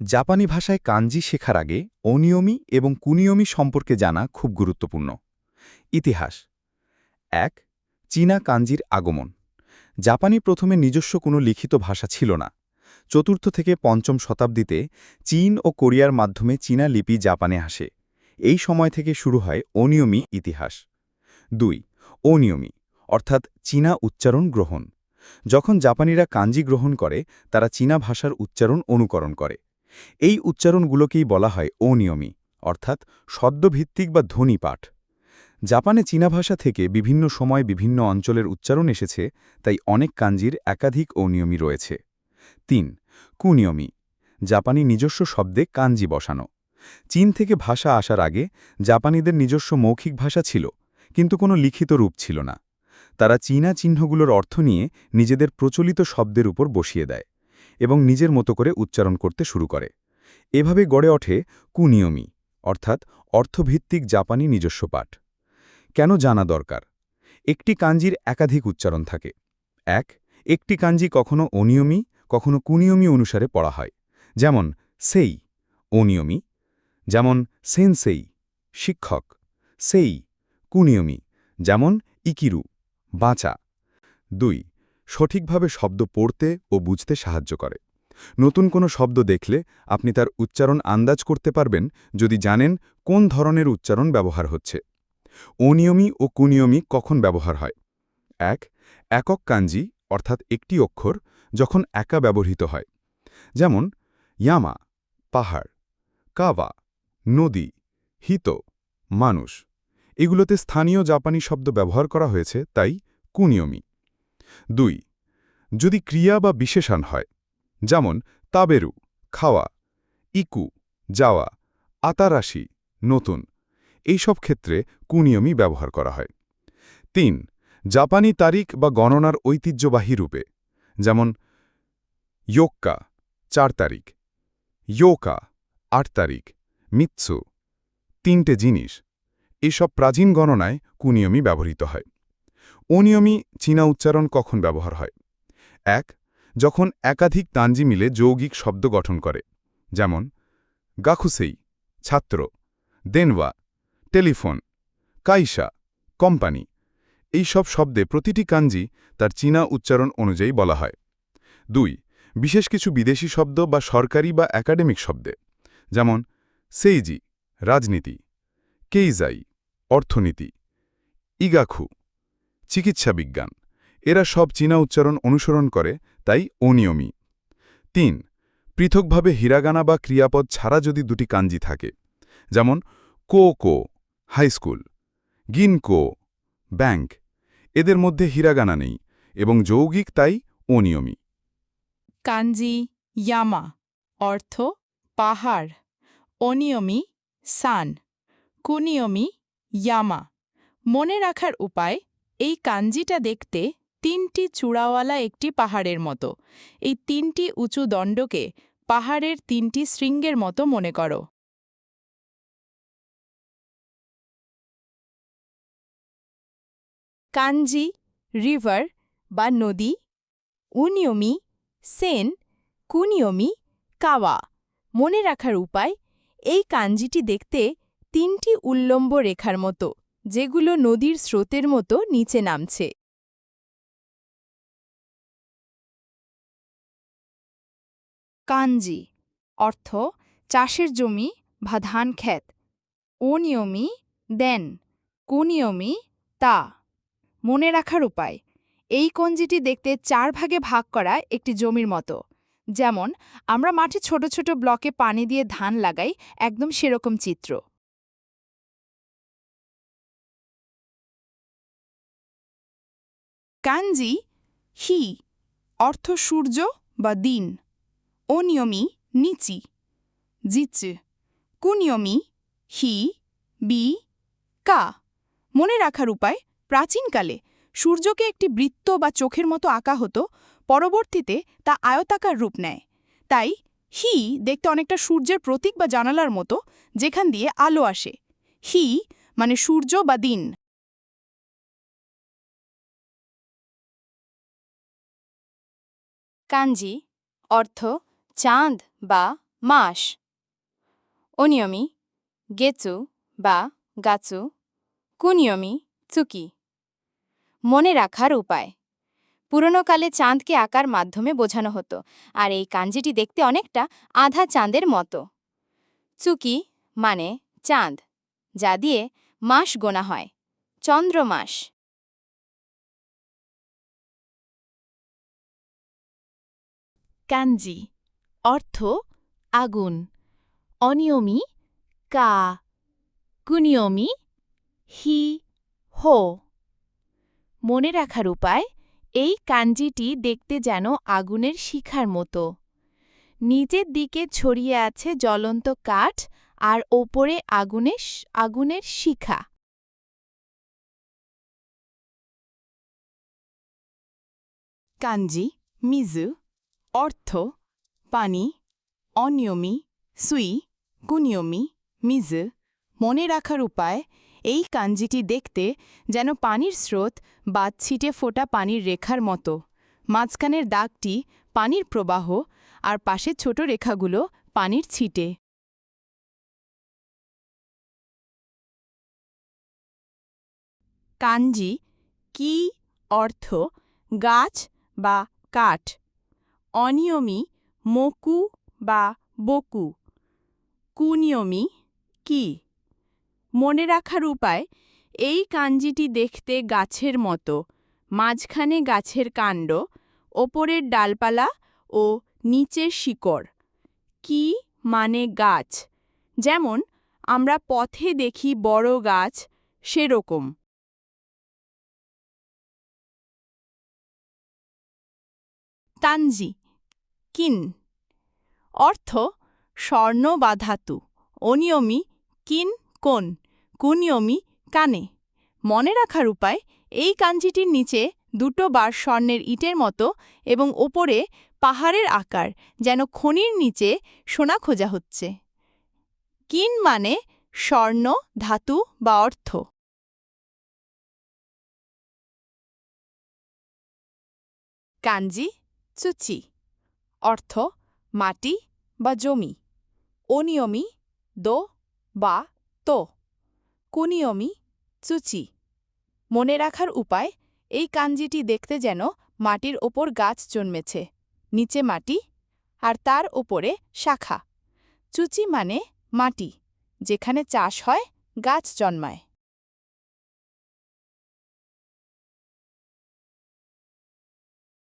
জাপানি ভাষায় কাঞ্জি শেখার আগে অনিয়মি এবং কুনিয়মি সম্পর্কে জানা খুব গুরুত্বপূর্ণ। ইতিহাস ১. চীনা কাঞ্জির আগমন। জাপানি প্রথমে নিজস্ব কোনো লিখিত ভাষা ছিল না। চতুর্থ থেকে পঞ্চম শতাব্দীতে চীন ও কোরিয়ার মাধ্যমে চীনা লিপি জাপানে আসে। এই সময় থেকে শুরু হয় অনিয়মি ইতিহাস। ২. অনিয়মি অর্থাৎ চীনা উচ্চারণ গ্রহণ। যখন জাপানিরা কাঞ্জি গ্রহণ করে তারা চীনা ভাষার উচ্চারণ অনুকরণ করে। এই উচ্চারণগুলোকেই বলা হয় অনিয়মি, অর্থাৎ শব্দভিত্তিক বা ধ্বনি পাঠ। জাপানে চীনা ভাষা থেকে বিভিন্ন সময় বিভিন্ন অঞ্চলের উচ্চারণ এসেছে, তাই অনেক কাঞ্জির একাধিক অনিয়মি রয়েছে। ৩. কুনিয়মি জাপানি নিজস্ব শব্দে কাঞ্জি বসানো। চীন থেকে ভাষা আসার আগে জাপানিদের নিজস্ব মৌখিক ভাষা ছিল, কিন্তু কোনো লিখিত রূপ ছিল না। তারা চীনা চিহ্নগুলোর অর্থ নিয়ে নিজেদের প্রচলিত শব্দের উপর বসিয়ে দেয় এবং নিজের মতো করে উচ্চারণ করতে শুরু করে। এভাবে গড়ে ওঠে কুনিয়মি, অর্থাৎ অর্থভিত্তিক জাপানি নিজস্ব পাঠ। কেন জানা দরকার? একটি কাঞ্জির একাধিক উচ্চারণ থাকে। ১. একটি কাঞ্জি কখনো অনিয়মি, কখনো কুনিয়মি অনুসারে পড়া হয়। যেমন সেই অনিয়মি, যেমন সেনসেই শিক্ষক, সেই কুনিয়মি, যেমন ইকিরু বাঁচা। ২. সঠিকভাবে শব্দ পড়তে ও বুঝতে সাহায্য করে। নতুন কোনো শব্দ দেখলে আপনি তার উচ্চারণ আন্দাজ করতে পারবেন যদি জানেন কোন ধরনের উচ্চারণ ব্যবহার হচ্ছে। অনিয়মি ও কুনিয়মি কখন ব্যবহার হয়? ১. একক কাঞ্জি অর্থাৎ একটি অক্ষর যখন একা ব্যবহৃত হয়। যেমন ইয়ামা পাহাড়, কাওয়া নদী, হিত মানুষ। এগুলোতে স্থানীয় জাপানি শব্দ ব্যবহার করা হয়েছে, তাই কুনিয়মি। ২. যদি ক্রিয়া বা বিশেষণ হয়, যেমন তাবেরু খাওয়া, ইকু যাওয়া, আতারাশি নতুন, এইসব ক্ষেত্রে কুনিয়মি ব্যবহার করা হয়। ৩. জাপানি তারিখ বা গণনার ঐতিহ্যবাহী রূপে, যেমন ইয়োক্কা ৪ তারিখ, ইয়োকা ৮ তারিখ, মিৎসু ৩টে জিনিস। এসব প্রাচীন গণনায় কুনিয়মি ব্যবহৃত হয়। অনিয়মি চীনা উচ্চারণ কখন ব্যবহার হয়? ১. যখন একাধিক তানজি মিলে যৌগিক শব্দ গঠন করে, যেমন গাকুসেই ছাত্র, দেনওয়া টেলিফোন, কাইশা কোম্পানি। এই সব শব্দে প্রতিটি কাঞ্জি তার চীনা উচ্চারণ অনুযায়ী বলা হয়। ২. বিশেষ কিছু বিদেশি শব্দ বা সরকারি বা একাডেমিক শব্দে, যেমন সেইজি রাজনীতি, কেইজাই অর্থনীতি, ইগাখু চিকিৎসা বিজ্ঞান। এরা সব চীনা উচ্চারণ অনুসরণ করে, তাই অনিয়মি। ৩. পৃথকভাবে হিরাগানা বা ক্রিয়াপদ ছাড়া যদি দুটি কাঞ্জি থাকে, যেমন কো হাইস্কুল, গিনকো ব্যাংক, এদের মধ্যে হিরাগানা নেই এবং যৌগিক, তাই অনিয়মি। কাঞ্জি ইয়ামা অর্থ পাহাড়, অনিয়মি সান, কুনিয়মি ইয়ামা। মনে রাখার উপায়, এই কাঞ্জিটা দেখতে ৩টি চূড়াওয়ালা একটি পাহাড়ের মতো। এই ৩টি উঁচু দণ্ডকে পাহাড়ের ৩টি শৃঙ্গের মতো মনে করো। কাঞ্জি রিভার বা নদী, উনিয়মি সেন, কুনিয়মি কাওয়া। মনে রাখার উপায়, এই কাঞ্জিটি দেখতে ৩টি উল্লম্ব রেখার মতো, যেগুলো নদীর স্রোতের মতো নিচে নামছে। কাঞ্জি অর্থ চাষের জমি বা ধান ক্ষেত, অনিয়মি দেন, কুনিয়মি তা। মনে রাখার উপায়, এই কঞ্জিটি দেখতে ৪ ভাগে ভাগ করা একটি জমির মতো। যেমন আমরা মাঠে ছোট ছোট ব্লকে পানি দিয়ে ধান লাগাই, একদম সেরকম চিত্র। কাঞ্জি হি অর্থ সূর্য বা দিন, অনিয়মি নিচি জিচু, কুনিয়মি হি বি কা। মনে রাখার উপায়, প্রাচীনকালে সূর্যকে একটি বৃত্ত বা চোখের মতো আঁকা হতো, পরবর্তীতে তা আয়তাকার রূপ নেয়। তাই হি দেখতে অনেকটা সূর্যের প্রতীক বা জানালার মতো, যেখান দিয়ে আলো আসে। হি মানে সূর্য বা দিন। কাঞ্জি অর্থ চাঁদ বা মাস অনিয়মি গেচু বা গাচু কুনিয়মি চুকি মনে রাখার উপায় পুরনোকালে চাঁদকে আঁকার মাধ্যমে বোঝানো হতো আর এই কাঞ্জিটি দেখতে অনেকটা আধা চাঁদের মতো চুকি মানে চাঁদ যা দিয়ে মাস গোনা হয় চন্দ্রমাস কাঞ্জি অর্থ আগুন অনিয়মি কা কুনিয়মি হি হো মনে রাখার উপায় এই কাঞ্জিটি দেখতে যেন আগুনের শিখার মতো নিচের দিকে ছড়িয়ে আছে জ্বলন্ত কাঠ আর ওপরে আগুনের শিখা কাঞ্জি মিজু অর্থ পানি অনিয়মি সুই কুনিয়মি মিজু মনে রাখার উপায় এই কাঞ্জিটি দেখতে যেন পানির স্রোত বা ছিটে ফোটা পানির রেখার মতো মাঝখানের দাগটি পানির প্রবাহ আর পাশের ছোট রেখাগুলো পানির ছিটে কাঞ্জি কি অর্থ গাছ বা কাঠ অনিয়মি মকু বা বকু কুনিয়মি কি মনে রাখার উপায় এই কাঞ্জিটি দেখতে গাছের মতো মাঝখানে গাছের কাণ্ড ওপরের ডালপালা ও নিচের শিকড় কি মানে গাছ যেমন আমরা পথে দেখি বড় গাছ সেরকম তানজি কিন অর্থ স্বর্ণ বা ধাতু অনিয়মি কিন কোন কুনিয়মি কানে মনে রাখার উপায় এই কাঞ্জিটির নিচে দুটো বার স্বর্ণের ইটের মতো এবং ওপরে পাহাড়ের আকার যেন খনির নিচে সোনা খোঁজা হচ্ছে কিন মানে স্বর্ণ ধাতু বা অর্থ কাঞ্জি চুচি অর্থ মাটি বা জমি অনিয়মি দো বা তো কুনিয়মি চুচি মনে রাখার উপায় এই কাঞ্জিটি দেখতে যেন মাটির ওপর গাছ জন্মেছে নিচে মাটি আর তার ওপরে শাখা চুচি মানে মাটি যেখানে চাষ হয় গাছ জন্মায়